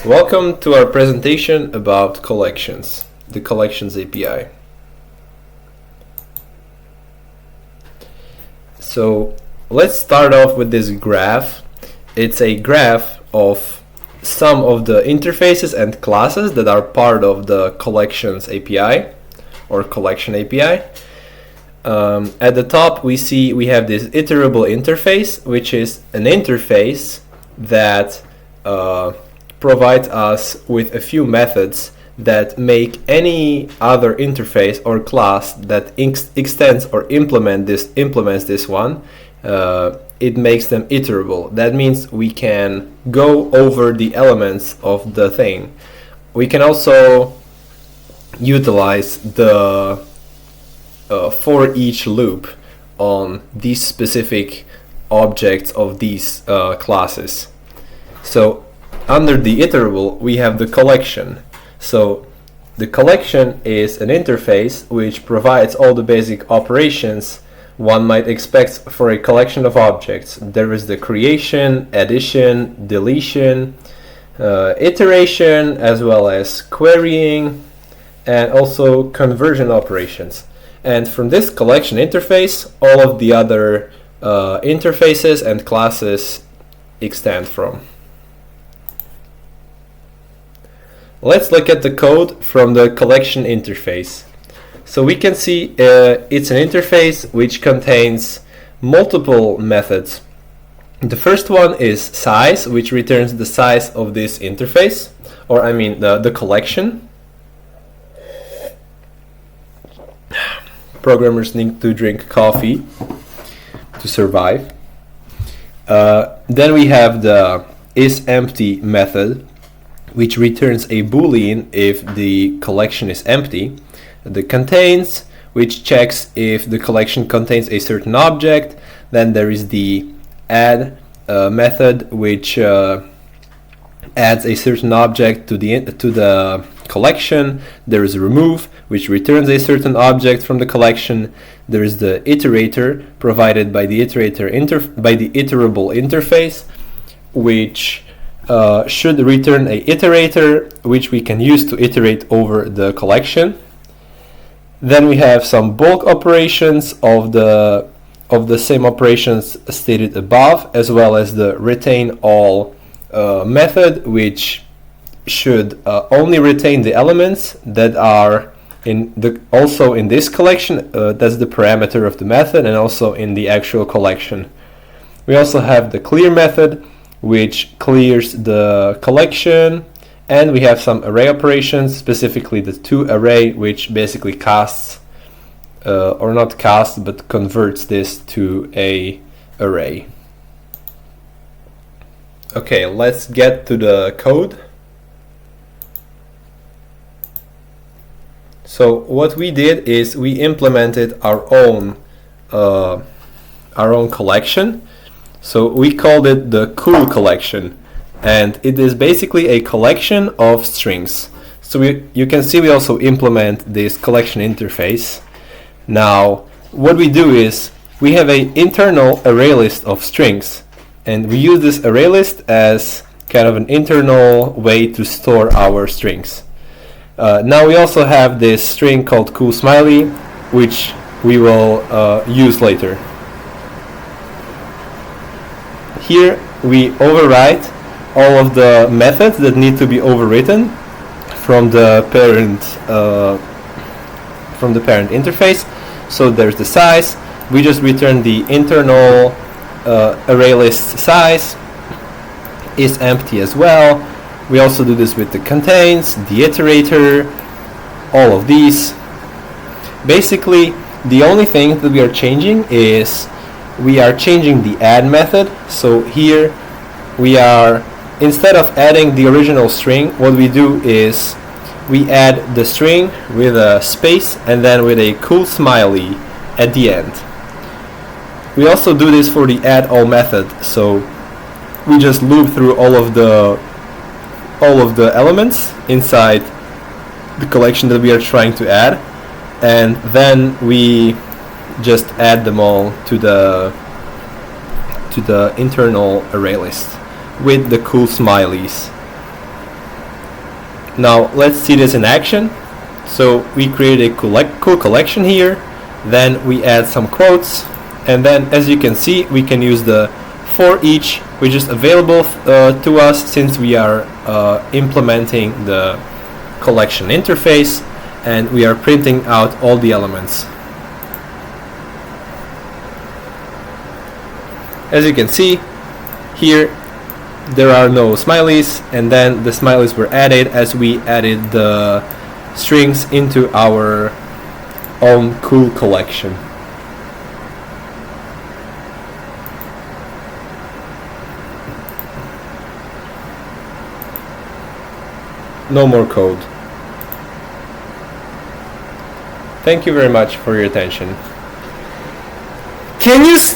Welcome to our presentation about collections, the Collections API. So let's start off with this graph. It's a graph of some of the interfaces and classes that are part of the Collections API or Collection API. At the top we have this iterable interface, which is an interface that provides us with a few methods that make any other interface or class that extends or implements this one. It makes them iterable. That means we can go over the elements of the thing. We can also utilize the for each loop on these specific objects of these classes. So under the iterable we have the collection. So the collection is an interface which provides all the basic operations one might expect for a collection of objects. There is the creation, addition, deletion, iteration, as well as querying, and also conversion operations. And from this collection interface, all of the other interfaces and classes extend from. Let's look at the code from the collection interface. So we can see it's an interface which contains multiple methods. The first one is size, which returns the size of this interface, or I mean the collection. Programmers need to drink coffee to survive. Then we have the isEmpty method, which returns a boolean if the collection is empty. The contains, which checks if the collection contains a certain object. Then there is the add method, which adds a certain object to the collection. There is remove, which returns a certain object from the collection. There is the iterator provided by the iterable interface, which should return a iterator, which we can use to iterate over the collection. Then we have some bulk operations of the same operations stated above, as well as the retain all method, which should only retain the elements that are also in this collection. That's the parameter of the method, and also in the actual collection. We also have the clear method, which clears the collection, and we have some array operations, specifically the toArray, which basically casts or not casts but converts this to a array. Okay, let's get to the code. So what we did is we implemented our own collection. So we called it the cool collection, and it is basically a collection of strings. So you can see we also implement this collection interface. Now what we do is we have an internal array list of strings, and we use this array list as kind of an internal way to store our strings. Now we also have this string called cool smiley, which we will use later. Here we overwrite all of the methods that need to be overwritten from the parent interface. So there's the size. We just return the internal array list size. Is empty as well. We also do this with the contains, the iterator, all of these. Basically, the only thing that we are changing is we are changing the add method. So here we are, instead of adding the original string, what we do is we add the string with a space and then with a cool smiley at the end. We also do this for the add all method. So we just loop through all of the elements inside the collection that we are trying to add, and then we just add them all to the internal array list with the cool smileys. Now let's see this in action. So we create a cool collection here, then we add some quotes, and then as you can see we can use the for each, which is available to us since we are implementing the collection interface, and we are printing out all the elements. As you can see here, there are no smileys, and then the smileys were added as we added the strings into our own cool collection. No more code. Thank you very much for your attention. Can you